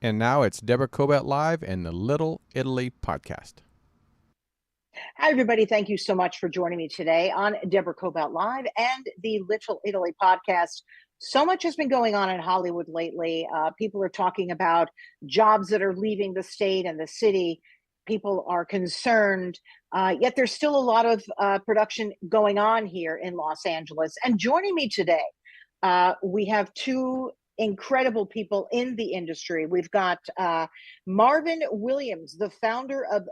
And now it's Deborah Kobet Live and the Little Italy podcast. Hi, everybody. Thank you so much for joining me today on Deborah Cobalt Live and the Little Italy podcast. So much has been going on in Hollywood lately. People are talking about jobs that are leaving the state and the city. People are concerned, yet there's still a lot of production going on here in Los Angeles. And joining me today, we have two incredible people in the industry. We've got Marvin Williams, the founder of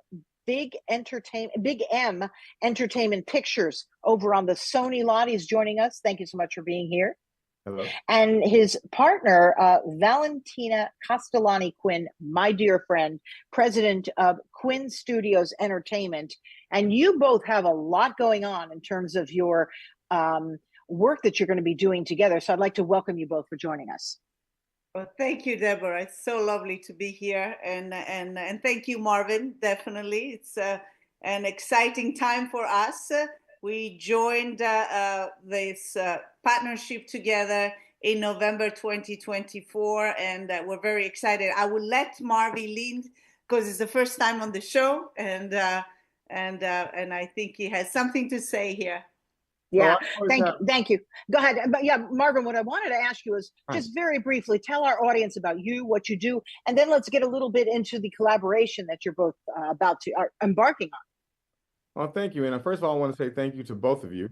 Big M Entertainment Pictures over on the Sony lot. He's joining us. Thank you so much for being here. Hello. And his partner, Valentina Castellani Quinn, my dear friend, president of Quinn Studios Entertainment. And you both have a lot going on in terms of your work that you're going to be doing together. So I'd like to welcome you both for joining us. Well, thank you, Deborah. It's so lovely to be here, and thank you, Marvin. Definitely, it's an exciting time for us. We joined this partnership together in November 2024, and we're very excited. I will let Marvin lead because it's the first time on the show, and I think he has something to say here. Yeah, thank you. Go ahead. But yeah, Marvin, what I wanted to ask you is just very briefly tell our audience about you, what you do, and then let's get a little bit into the collaboration that you're both are embarking on. Well, thank you. And first of all, I want to say thank you to both of you,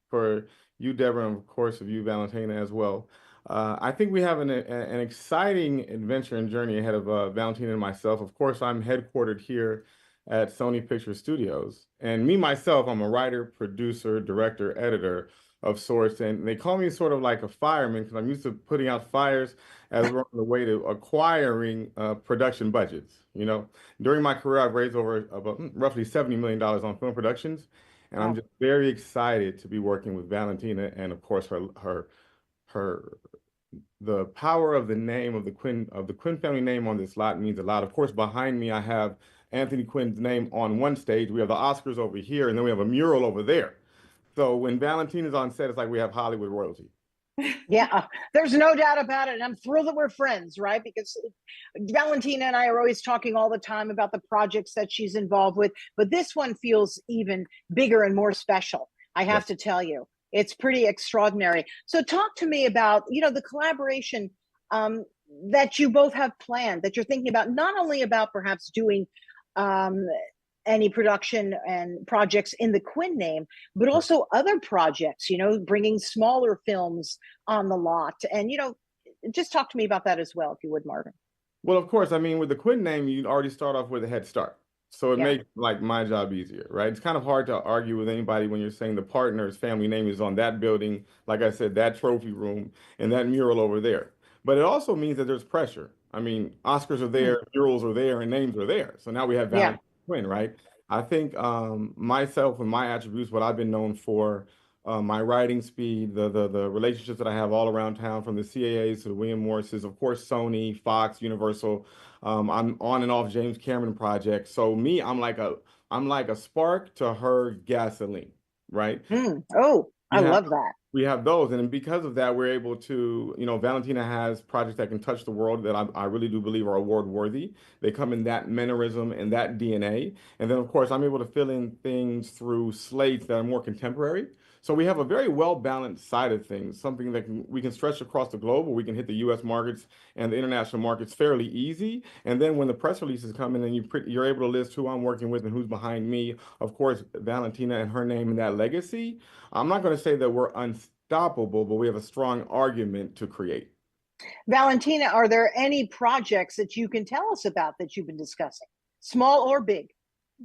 for you, Deborah, and of course of you, Valentina, as well. I think we have an exciting adventure and journey ahead of Valentina and myself. Of course, I'm headquartered here at Sony Pictures Studios. And me, myself, I'm a writer, producer, director, editor of sorts. And they call me sort of like a fireman because I'm used to putting out fires as we're on the way to acquiring production budgets. You know, during my career, I've raised over about roughly $70 million on film productions. And I'm just very excited to be working with Valentina and, of course, the power of the name of the Quinn family name on this lot means a lot. Of course, behind me, I have Anthony Quinn's name on one stage. We have the Oscars over here, and then we have a mural over there. So when Valentina's on set, it's like we have Hollywood royalty. Yeah, there's no doubt about it. And I'm thrilled that we're friends, right? Because Valentina and I are always talking all the time about the projects that she's involved with. But this one feels even bigger and more special, I have to tell you. It's pretty extraordinary. So talk to me about, the collaboration that you both have planned, that you're thinking about, not only about perhaps doing any production and projects in the Quinn name, but also other projects, bringing smaller films on the lot. And, just talk to me about that as well, if you would, Marvin. Well, of course, I mean, with the Quinn name, you already start off with a head start. So it makes like my job easier, right? It's kind of hard to argue with anybody when you're saying the partner's family name is on that building, like I said, that trophy room and that mural over there. But it also means that there's pressure. I mean, Oscars are there, murals are there, and names are there. So now we have Valentina Quinn, right? I think myself and my attributes, what I've been known for, my writing speed, the relationships that I have all around town, from the CAAs to the William Morrises, of course, Sony, Fox, Universal. I'm on and off James Cameron projects. So me, I'm like a spark to her gasoline, right? I love that. We have those, and because of that, we're able to, Valentina has projects that can touch the world that I really do believe are award worthy. They come in that mannerism and that DNA. And then, of course, I'm able to fill in things through slates that are more contemporary. So we have a very well-balanced side of things, something that we can stretch across the globe, or we can hit the U.S. markets and the international markets fairly easy. And then when the press releases come in, and you're able to list who I'm working with and who's behind me, of course, Valentina and her name and that legacy. I'm not going to say that we're unstoppable, but we have a strong argument to create. Valentina, are there any projects that you can tell us about that you've been discussing, small or big?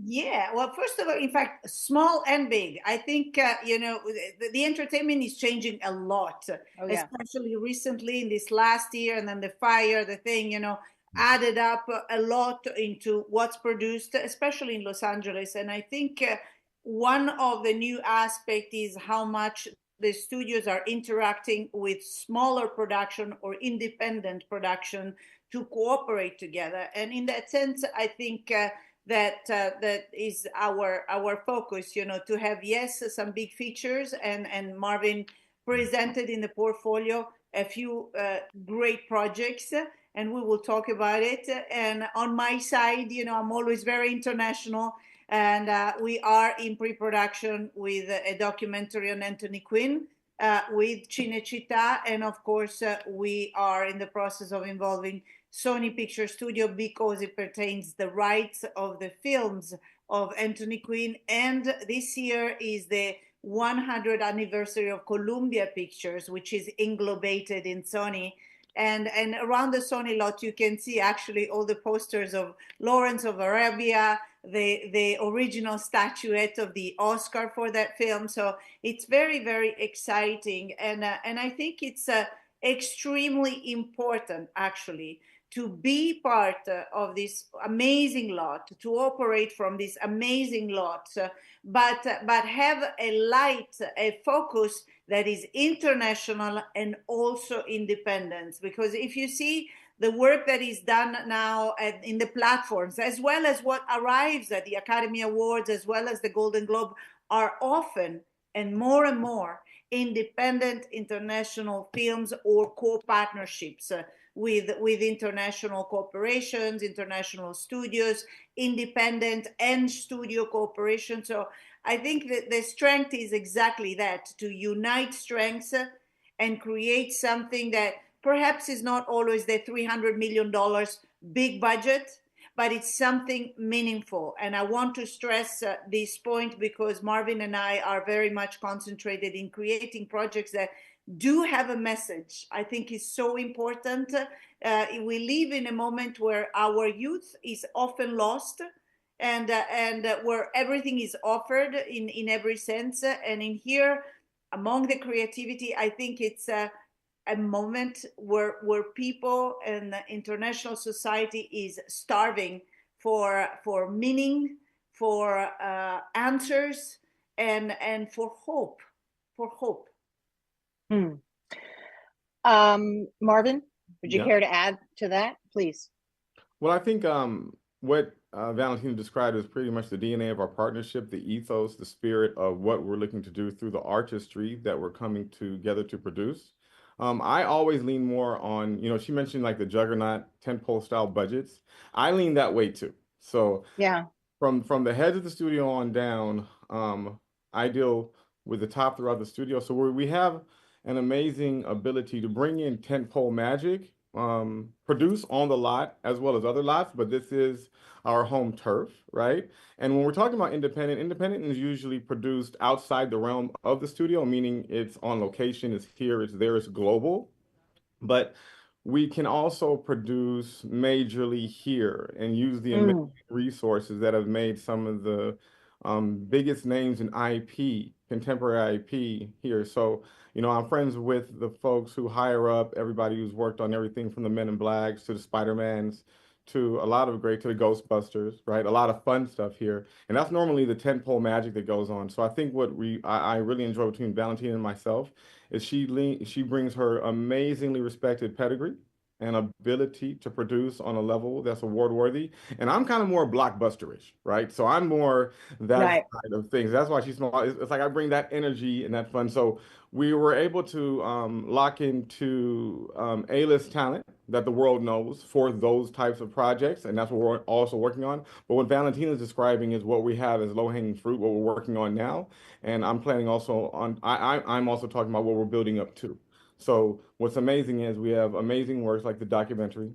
Yeah, well, first of all, in fact, small and big. I think, the entertainment is changing a lot, especially recently in this last year. And then the fire, the thing, added up a lot into what's produced, especially in Los Angeles. And I think one of the new aspects is how much the studios are interacting with smaller production or independent production to cooperate together. And in that sense, I think that is our focus, to have, some big features, and Marvin presented in the portfolio a few great projects, and we will talk about it. And on my side, I'm always very international, and we are in pre-production with a documentary on Anthony Quinn with Cinecittà, and of course we are in the process of involving Sony Pictures Studio because it pertains the rights of the films of Anthony Quinn, and this year is the 100th anniversary of Columbia Pictures, which is englobated in Sony. And around the Sony lot, you can see actually all the posters of Lawrence of Arabia, the original statuette of the Oscar for that film. So it's very, very exciting. And I think it's extremely important, actually, to be part of this amazing lot, to operate from this amazing lot, but have a focus that is international and also independent. Because if you see the work that is done now in the platforms, as well as what arrives at the Academy Awards, as well as the Golden Globe, are often and more independent international films or co-partnerships with international corporations, international studios, independent and studio cooperation. So I think that the strength is exactly that, to unite strengths and create something that perhaps is not always the $300 million big budget, but it's something meaningful. And I want to stress this point because Marvin and I are very much concentrated in creating projects that do have a message. I think is so important. We live in a moment where our youth is often lost, and where everything is offered in every sense. And in here, among the creativity, I think it's a moment where people and the international society is starving for meaning, for answers, and for hope. Marvin, would you Yeah. care to add to that, please? Well, I think what Valentina described is pretty much the DNA of our partnership, the ethos, the spirit of what we're looking to do through the artistry that we're coming together to produce. I always lean more on, she mentioned like the juggernaut tentpole style budgets. I lean that way too. So yeah, from the heads of the studio on down, I deal with the top throughout the studio. So we have an amazing ability to bring in tentpole magic, produce on the lot as well as other lots, but this is our home turf, right? And when we're talking about independent is usually produced outside the realm of the studio, meaning it's on location, it's here, it's there, it's global. But we can also produce majorly here and use the amazing resources that have made some of the biggest names in IP, contemporary IP here. So, I'm friends with the folks who hire up everybody who's worked on everything from the Men in Blacks to the Spider-Mans to a lot of to the Ghostbusters, right? A lot of fun stuff here. And that's normally the tentpole magic that goes on. So I think what I really enjoy between Valentina and myself is she brings her amazingly respected pedigree and ability to produce on a level that's award worthy. And I'm kind of more blockbusterish, right? So I'm more that side of things. That's why she's small. It's like I bring that energy and that fun. So we were able to lock into A-list talent that the world knows for those types of projects. And that's what we're also working on. But what Valentina is describing is what we have as low-hanging fruit, what we're working on now. And I'm planning also on, I'm also talking about what we're building up to. So what's amazing is we have amazing works like the documentary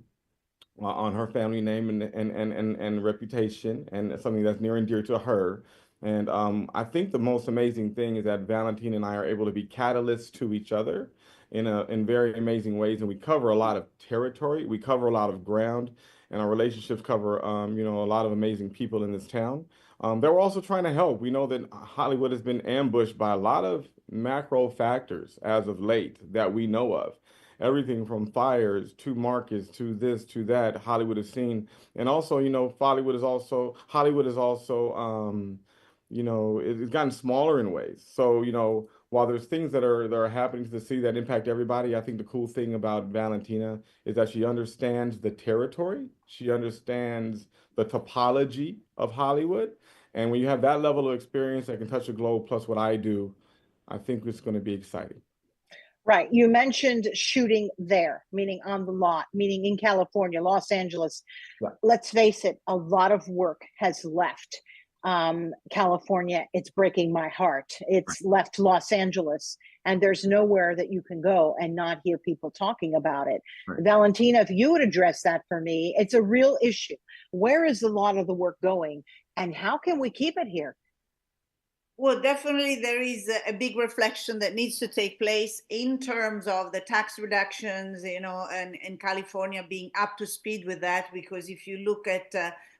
on her family name and reputation, and something that's near and dear to her. And I think the most amazing thing is that Valentine and I are able to be catalysts to each other in very amazing ways. And we cover a lot of territory, we cover a lot of ground, and our relationships cover a lot of amazing people in this town. That we're also trying to help. We know that Hollywood has been ambushed by a lot of macro factors as of late that we know of. Everything from fires to markets to this to that, Hollywood has seen. And also, Hollywood is also, it's gotten smaller in ways. So, while there's things that are happening to the city that impact everybody, I think the cool thing about Valentina is that she understands the territory. She understands the topology of Hollywood. And when you have that level of experience that can touch the globe, plus what I do, I think it's going to be exciting. Right. You mentioned shooting there, meaning on the lot, meaning in California, Los Angeles. Yeah. Let's face it, a lot of work has left California. It's breaking my heart. It's left Los Angeles, and there's nowhere that you can go and not hear people talking about it. Right. Valentina, if you would address that for me, it's a real issue. Where is a lot of the work going, and how can we keep it here? Well, definitely there is a big reflection that needs to take place in terms of the tax reductions, and California being up to speed with that. Because if you look at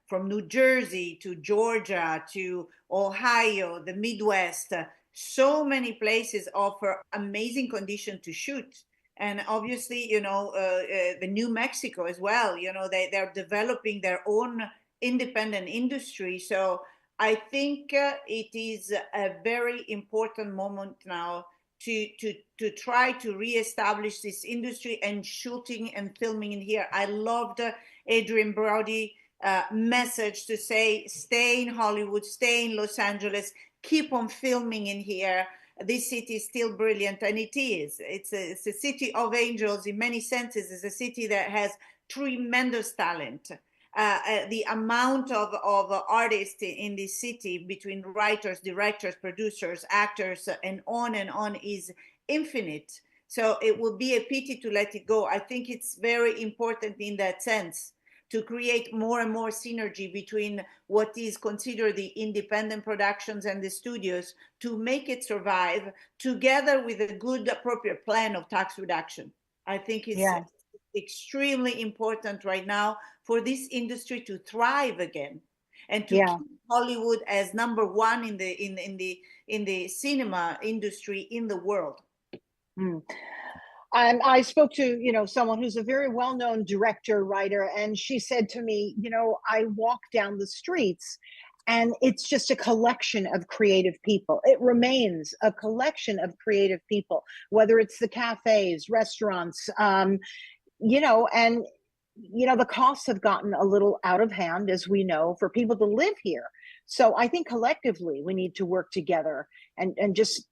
from New Jersey to Georgia to Ohio, the Midwest, so many places offer amazing conditions to shoot. And obviously, the New Mexico as well, they're developing their own independent industry. So I think it is a very important moment now to try to reestablish this industry and shooting and filming in here. I loved Adrian Brody message to say, stay in Hollywood, stay in Los Angeles, keep on filming in here. This city is still brilliant, and it is. It's a city of angels in many senses. It's a city that has tremendous talent. The amount of artists in this city, between writers, directors, producers, actors, and on is infinite. So it would be a pity to let it go. I think it's very important in that sense to create more and more synergy between what is considered the independent productions and the studios to make it survive, together with a good, appropriate plan of tax reduction. I think it's extremely important right now for this industry to thrive again, and to keep Hollywood as number one in the cinema industry in the world. I spoke to, someone who's a very well-known director, writer, and she said to me, I walk down the streets and it's just a collection of creative people. It remains a collection of creative people, whether it's the cafes, restaurants, and the costs have gotten a little out of hand, as we know, for people to live here. So I think collectively we need to work together and just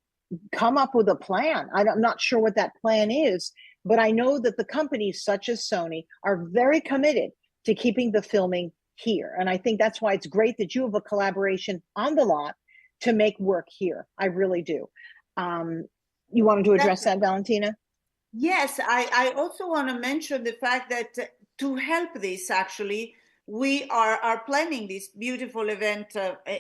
come up with a plan. I'm not sure what that plan is, but I know that the companies such as Sony are very committed to keeping the filming here. And I think that's why it's great that you have a collaboration on the lot to make work here. I really do. You wanted to address that, Valentina? Yes, I also want to mention the fact that to help this, actually, we are planning this beautiful event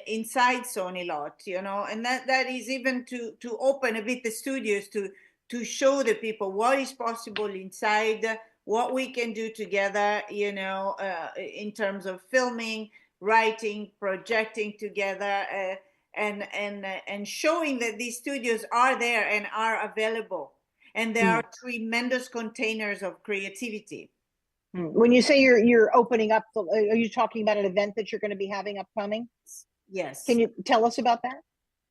inside Sony lot, and that is even to open a bit the studios to show the people what is possible inside, what we can do together, in terms of filming, writing, projecting together, and showing that these studios are there and are available. And there are tremendous containers of creativity. When you say you're opening up, are you talking about an event that you're going to be having upcoming? Yes. Can you tell us about that?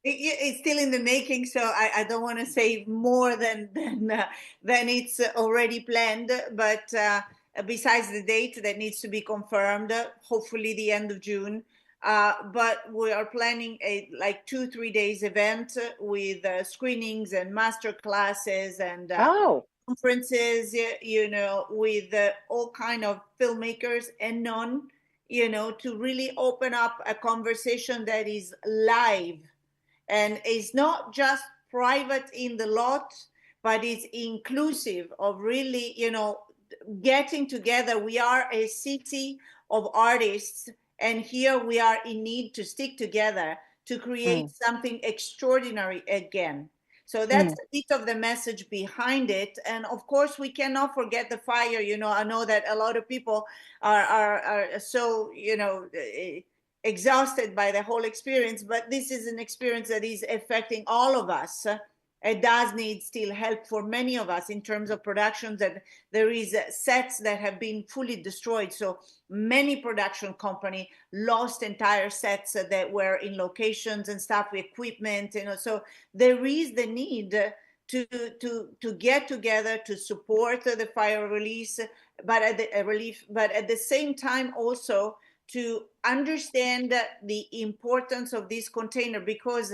It's still in the making, so I don't want to say more than it's already planned. But besides the date that needs to be confirmed, hopefully the end of June. But we are planning a 2-3 days event with screenings and master classes and conferences, with all kind of filmmakers and to really open up a conversation that is live and is not just private in the lot, but it's inclusive of really, getting together. We are a city of artists, and here we are in need to stick together to create something extraordinary again. So that's a bit of the message behind it. And of course, we cannot forget the fire. I know that a lot of people are so, exhausted by the whole experience, but this is an experience that is affecting all of us. It does need still help for many of us in terms of productions, that there is sets that have been fully destroyed. So many production company lost entire sets that were in locations and stuff, equipment, so there is the need to get together to support the fire release, but at the same time also to understand the importance of this container, because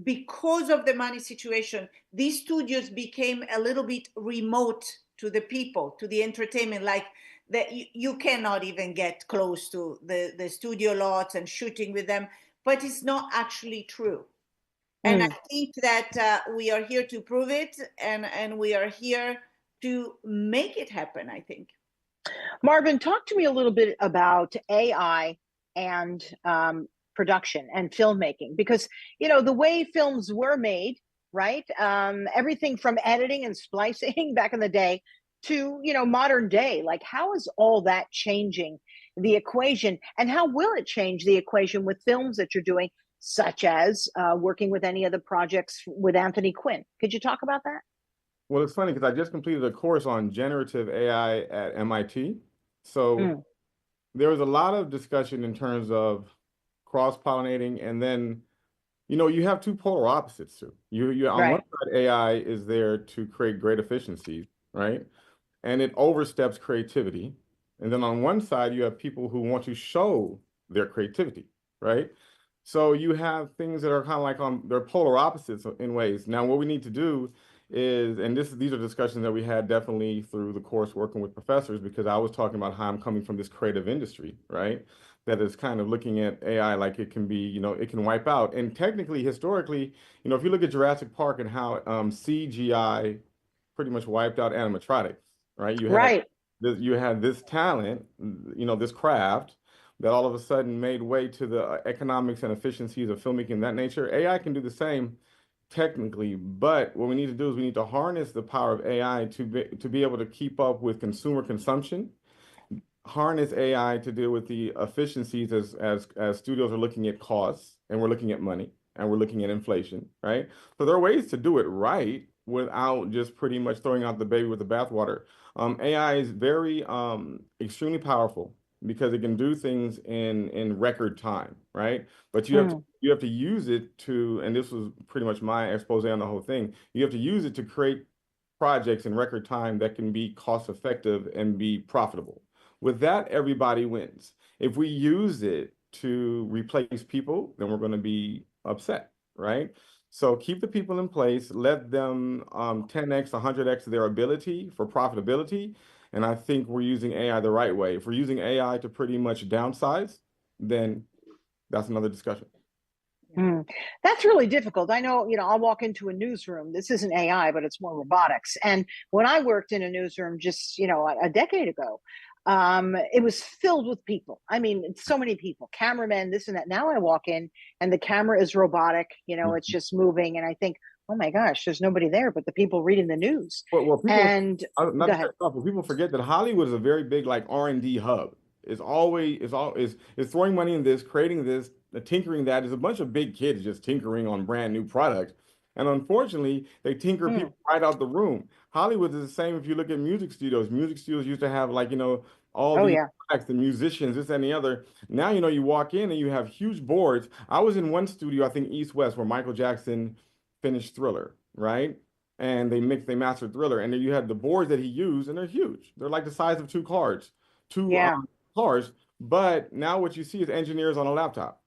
because of the money situation, these studios became a little bit remote to the people, to the entertainment, like that you cannot even get close to the studio lots and shooting with them, but it's not actually true. And I think that we are here to prove it, and we are here to make it happen, I think. Marvin, talk to me a little bit about AI and production and filmmaking, because, you know, the way films were made, right? Everything from editing and splicing back in the day to, you know, modern day, like how is all that changing the equation, and how will it change the equation with films that you're doing, such as working with any of the projects with Anthony Quinn? Could you talk about that? Well, it's funny because I just completed a course on generative AI at MIT. So there was a lot of discussion in terms of cross-pollinating, and then, you know, you have two polar opposites too. You on one side, AI is there to create great efficiencies, right? And it oversteps creativity. And then on one side, you have people who want to show their creativity, right? So you have things that are kind of like they're polar opposites in ways. Now, what we need to do is, and these are discussions that we had definitely through the course working with professors, because I was talking about how I'm coming from this creative industry, right? That is kind of looking at AI like it can be, you know, it can wipe out. And technically, historically, you know, if you look at Jurassic Park and how CGI pretty much wiped out animatronics, right? You had this talent, you know, this craft that all of a sudden made way to the economics and efficiencies of filmmaking that nature. AI can do the same technically, but what we need to do is we need to harness the power of AI to be able to keep up with consumer consumption, harness AI to deal with the efficiencies as studios are looking at costs, and we're looking at money, and we're looking at inflation, right? So there are ways to do it right without just pretty much throwing out the baby with the bathwater. AI is very extremely powerful because it can do things in record time, right? But you have to use it to, and this was pretty much my expose on the whole thing, you have to use it to create projects in record time that can be cost effective and be profitable. With that, everybody wins. If we use it to replace people, then we're going to be upset, right? So keep the people in place, let them 10x, 100x their ability for profitability. And I think we're using AI the right way. If we're using AI to pretty much downsize, then that's another discussion. That's really difficult. I know, you know, I'll walk into a newsroom. This isn't AI, but it's more robotics. And when I worked in a newsroom just, you know, a decade ago, it was filled with people. I mean, so many people, cameramen, this and that. Now I walk in and the camera is robotic, you know, it's just moving. And I think, oh my gosh, there's nobody there but the people reading the news. Well, people, and not to cut off, but people forget that Hollywood is a very big like R&D hub. It's throwing money in this, creating this, tinkering that. There's a bunch of big kids just tinkering on brand new products. And unfortunately, they tinker people right out the room. Hollywood is the same if you look at music studios. Music studios used to have, like, you know, all these acts, the musicians, this and the other. Now, you know, you walk in and you have huge boards. I was in one studio, I think East West, where Michael Jackson finished Thriller, right? And they mastered Thriller. And then you had the boards that he used, and they're huge. They're like the size of two cars. But now what you see is engineers on a laptop.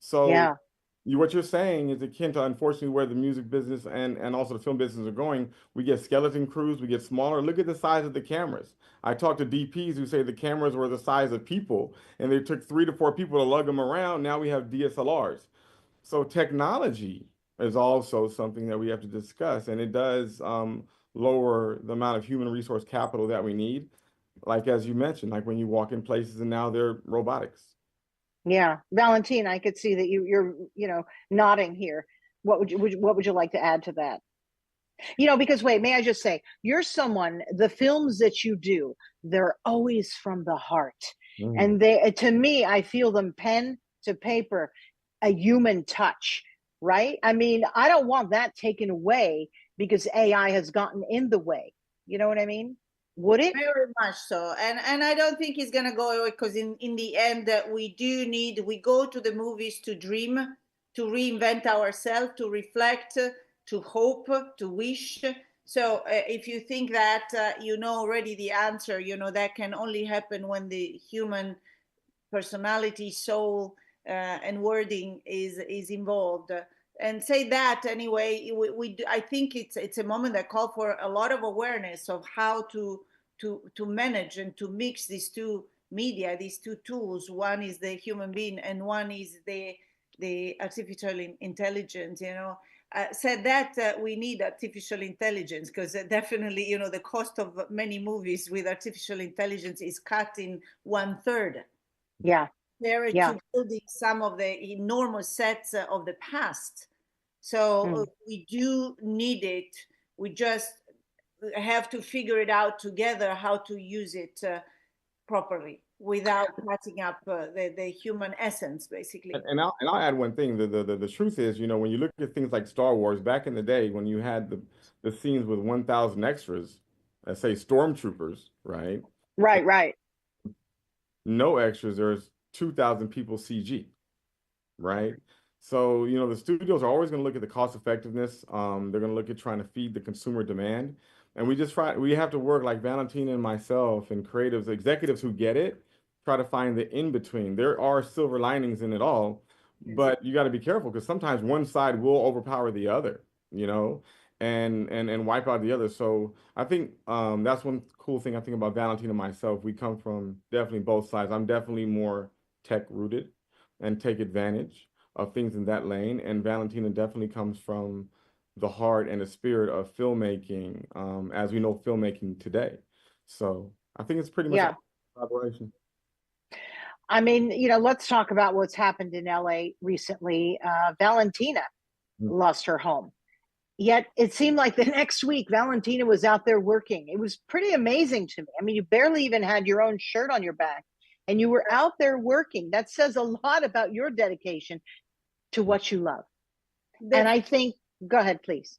So what you're saying is akin to, unfortunately, where the music business and also the film business are going. We get skeleton crews, we get smaller. Look at the size of the cameras. I talked to DPs who say the cameras were the size of people, and they took 3 to 4 people to lug them around. Now we have DSLRs. So technology is also something that we have to discuss, and it does lower the amount of human resource capital that we need. Like, as you mentioned, like when you walk in places and now they're robotics. Yeah, Valentina, I could see that you're nodding here. What would you like to add to that? You know, because wait, may I just say, you're someone, the films that you do, they're always from the heart. And to me, I feel them pen to paper, a human touch, right? I mean, I don't want that taken away because AI has gotten in the way. You know what I mean? Would it? Very much so. And I don't think it's going to go away, because in the end, we go to the movies to dream, to reinvent ourselves, to reflect, to hope, to wish. So if you think that you know already the answer, you know, that can only happen when the human personality, soul, and wording is involved. and say that anyway, I think it's a moment that calls for a lot of awareness of how to manage and to mix these two media, these two tools. One is the human being, and one is the artificial intelligence. Said that we need artificial intelligence because definitely, the cost of many movies with artificial intelligence is cut in 1/3. Yeah. Compared to building some of the enormous sets of the past. So we do need it. We just have to figure it out together how to use it properly without cutting up the human essence, basically. And I'll add one thing. The truth is, when you look at things like Star Wars, back in the day when you had the scenes with 1,000 extras, let's say stormtroopers, right? Right. No extras, there's 2,000 people CG, right? So, the studios are always going to look at the cost effectiveness. They're going to look at trying to feed the consumer demand. And we have to work, like Valentina and myself and creatives, executives who get it, try to find the in-between. There are silver linings in it all, but you got to be careful because sometimes one side will overpower the other, and wipe out the other. So I think that's one cool thing I think about Valentina and myself. We come from definitely both sides. I'm definitely more tech rooted and take advantage of things in that lane. And Valentina definitely comes from the heart and the spirit of filmmaking, as we know filmmaking today. So I think it's pretty much a collaboration. I mean, let's talk about what's happened in LA recently. Valentina lost her home. Yet it seemed like the next week, Valentina was out there working. It was pretty amazing to me. I mean, you barely even had your own shirt on your back, and you were out there working. That says a lot about your dedication to what you love. And I think, go ahead, please.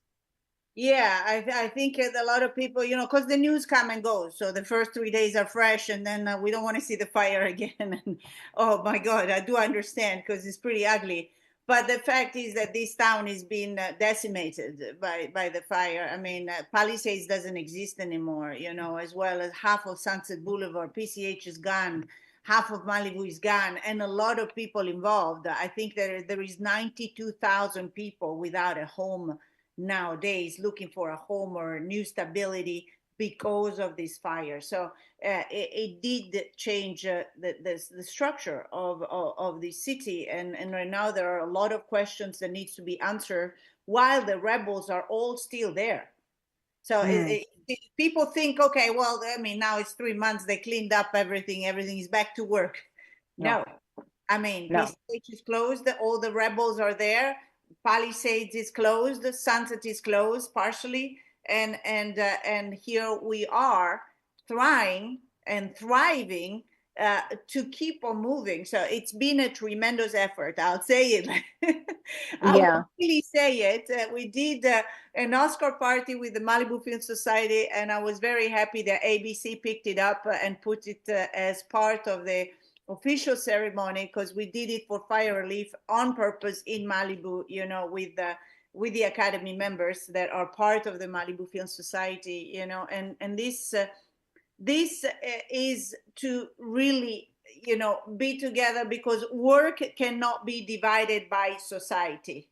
Yeah, I think a lot of people, because the news come and goes. So the first 3 days are fresh, and then we don't want to see the fire again. And oh my God, I do understand because it's pretty ugly. But the fact is that this town is being decimated by the fire. I mean, Palisades doesn't exist anymore, as well as half of Sunset Boulevard. PCH is gone. Half of Malibu is gone, and a lot of people involved. I think there is 92,000 people without a home nowadays, looking for a home or new stability because of this fire. So it did change the structure of the city, and right now there are a lot of questions that needs to be answered while the rebels are all still there. So people think, okay, well, I mean, now it's 3 months, they cleaned up everything is back to work. No. I mean, PCH is closed, all the rebels are there, Palisades is closed, Sunset is closed partially, and here we are trying and thriving to keep on moving. So it's been a tremendous effort. I'll say it. I'll really say it. We did an Oscar party with the Malibu Film Society, and I was very happy that ABC picked it up and put it as part of the official ceremony, because we did it for fire relief on purpose in Malibu, with the Academy members that are part of the Malibu Film Society, and this is to really, be together, because work cannot be divided by society.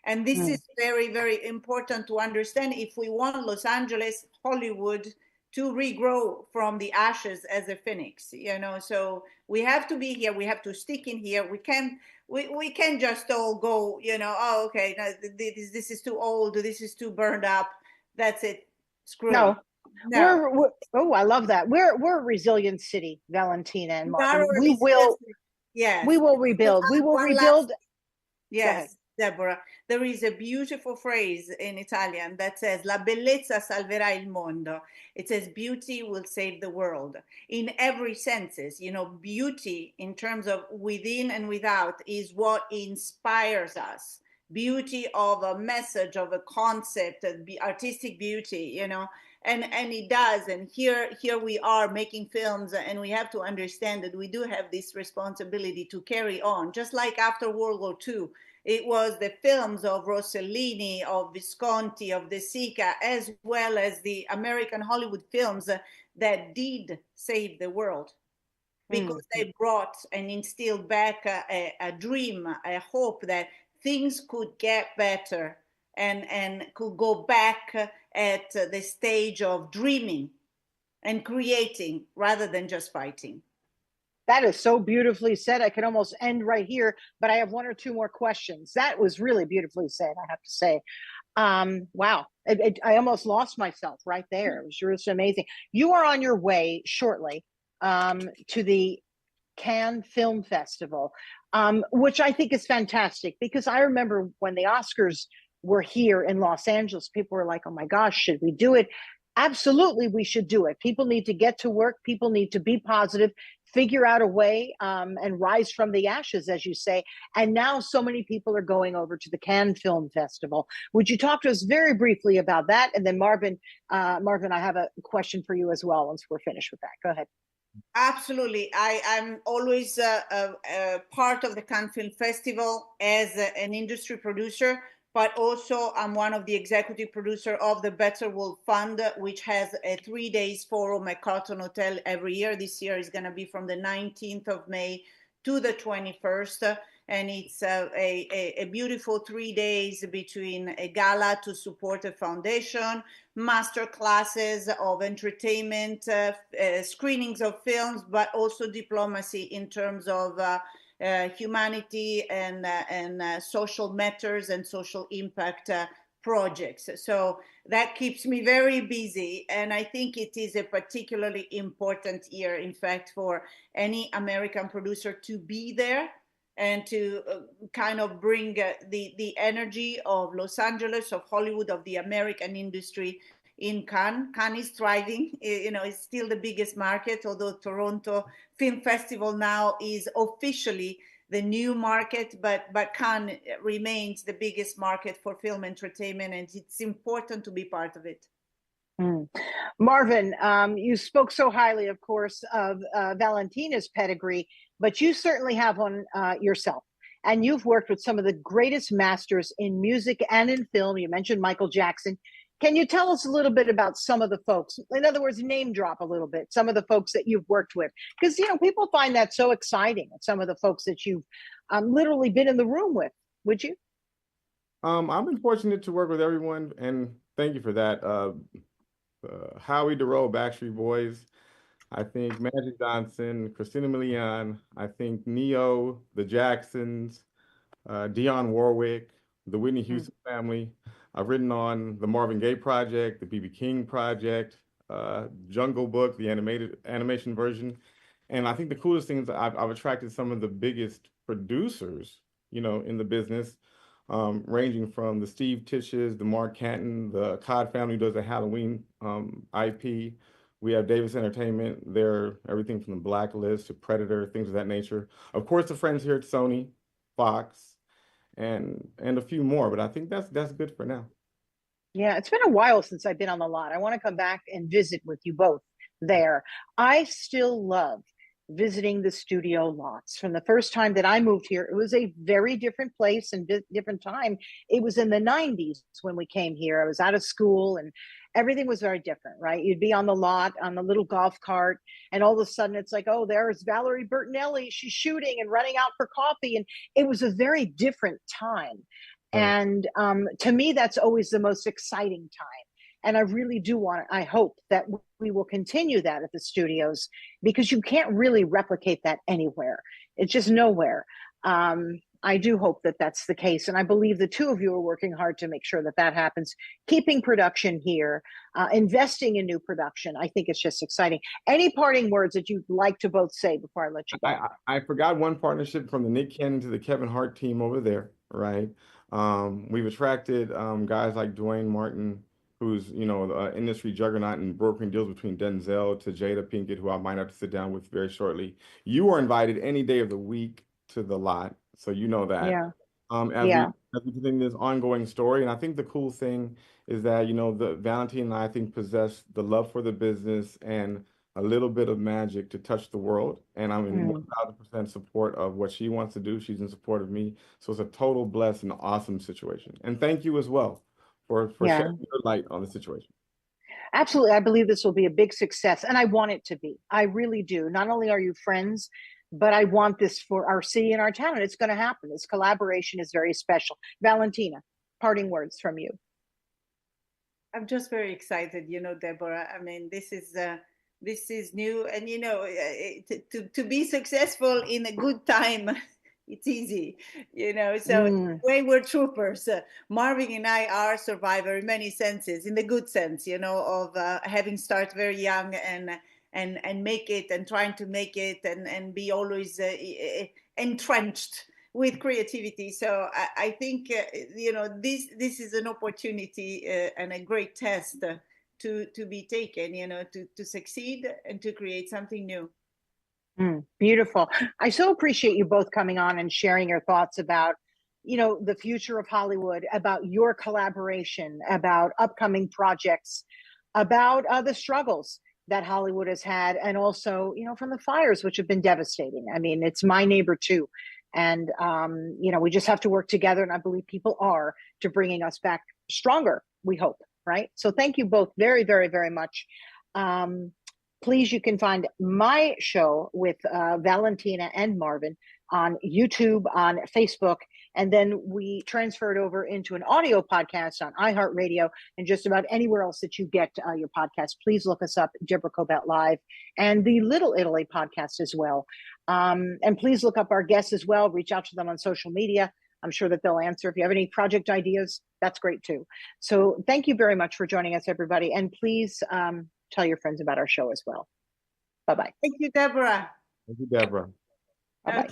And this is very, very important to understand if we want Los Angeles, Hollywood to regrow from the ashes as a phoenix, so we have to be here. We have to stick in here. We can't just all go, oh, okay, no, this is too old. This is too burned up. That's it. Screw it. No. I love that. We're a resilient city, Valentina and Marvin. We will rebuild. We will rebuild. Yes, Deborah. There is a beautiful phrase in Italian that says, "La bellezza salverà il mondo." It says, beauty will save the world. In every senses, beauty in terms of within and without is what inspires us. Beauty of a message, of a concept, artistic beauty, and it does. And here we are making films, and we have to understand that we do have this responsibility to carry on, just like after World War II. It was the films of Rossellini, of Visconti, of De Sica, as well as the American Hollywood films that did save the world, because they brought and instilled back a dream, a hope that things could get better and could go back at the stage of dreaming and creating rather than just fighting. That is so beautifully said. I could almost end right here, but I have one or two more questions. That was really beautifully said, I have to say. Wow. I almost lost myself right there. It was just amazing. You are on your way shortly to the Cannes Film Festival, which I think is fantastic, because I remember when the Oscars were here in Los Angeles, people were like, oh my gosh, should we do it? Absolutely, we should do it. People need to get to work. People need to be positive, figure out a way and rise from the ashes, as you say. And now so many people are going over to the Cannes Film Festival. Would you talk to us very briefly about that? And then Marvin, I have a question for you as well once we're finished with that. Go ahead. Absolutely. I'm always a part of the Cannes Film Festival as an industry producer, but also I'm one of the executive producer of the Better World Fund, which has a 3 days forum at Carlton Hotel every year. This year is going to be from the 19th of May to the 21st. And it's a beautiful 3 days between a gala to support a foundation, master classes of entertainment, screenings of films, but also diplomacy in terms of humanity and social matters and social impact projects. So that keeps me very busy. And I think it is a particularly important year, in fact, for any American producer to be there and to kind of bring the energy of Los Angeles, of Hollywood, of the American industry in Cannes. Cannes is thriving. It's still the biggest market, although Toronto Film Festival now is officially the new market, but Cannes remains the biggest market for film entertainment, and it's important to be part of it. Marvin, you spoke so highly, of course, of Valentina's pedigree, but you certainly have one yourself. And you've worked with some of the greatest masters in music and in film. You mentioned Michael Jackson. Can you tell us a little bit about some of the folks? In other words, name drop a little bit, some of the folks that you've worked with. Because, people find that so exciting, some of the folks that you've literally been in the room with. Would you? I've been fortunate to work with everyone, and thank you for that. Howie DeRoe, Backstreet Boys, I think Magic Johnson, Christina Milian, I think Neo, the Jacksons, Dionne Warwick, the Whitney Houston family. I've written on the Marvin Gaye project, the B.B. King project, Jungle Book, the animation version. And I think the coolest thing is I've attracted some of the biggest producers, in the business, ranging from the Steve Tisches, the Mark Canton, the Cod family does the Halloween IP. We have Davis Entertainment. They're everything from the Blacklist to Predator, things of that nature. Of course, the friends here at Sony, Fox, and a few more, but I think that's good for now. Yeah, it's been a while since I've been on the lot. I want to come back and visit with you both there. I still love visiting the studio lots. From the first time that I moved here, it was a very different place and different time. It was in the 90s when we came here. I was out of school and everything was very different, right? You'd be on the lot on the little golf cart, and all of a sudden it's like, oh, there's Valerie Bertinelli. She's shooting and running out for coffee. And it was a very different time. And to me, that's always the most exciting time. And I really do I hope that we will continue that at the studios, because you can't really replicate that anywhere. It's just nowhere. I do hope that that's the case. And I believe the two of you are working hard to make sure that that happens, keeping production here, investing in new production. I think it's just exciting. Any parting words that you'd like to both say before I let you go? I forgot one partnership from the Nick Cannon to the Kevin Hart team over there, right? We've attracted guys like Dwayne Martin, who's, the industry juggernaut and brokering deals between Denzel to Jada Pinkett, who I might have to sit down with very shortly. You are invited any day of the week to the lot, so you know that. Yeah. As we continue this ongoing story, and I think the cool thing is that, the Valentina and I think possess the love for the business and a little bit of magic to touch the world. And I'm in 1,000% support of what she wants to do. She's in support of me. So it's a total blessed and awesome situation. And thank you as well for shedding your light on the situation. Absolutely. I believe this will be a big success, and I want it to be. I really do. Not only are you friends, but I want this for our city and our town, and it's going to happen. This collaboration is very special. Valentina, parting words from you. I'm just very excited, Deborah. I mean, this is new, and to be successful in a good time, it's easy, so way we're troopers. Marvin and I are survivor in many senses, in the good sense, of having started very young and make it, and trying to make it, and be always entrenched with creativity. So I think this is an opportunity and a great test to be taken, to succeed and to create something new. Beautiful. I so appreciate you both coming on and sharing your thoughts about, the future of Hollywood, about your collaboration, about upcoming projects, about the struggles that Hollywood has had, and also, from the fires, which have been devastating. I mean, it's my neighbor too. And, we just have to work together. And I believe people are, to bringing us back stronger, we hope. Right. So thank you both very, very, very much. Please, you can find my show with Valentina and Marvin on YouTube, on Facebook, and then we transferred over into an audio podcast on iHeartRadio and just about anywhere else that you get your podcast. Please look us up, Deborah Kobelt Live, and the Little Italy podcast as well. And please look up our guests as well. Reach out to them on social media. I'm sure that they'll answer. If you have any project ideas, that's great too. So thank you very much for joining us, everybody. And please tell your friends about our show as well. Bye-bye. Thank you, Deborah. Thank you, Deborah. Bye-bye.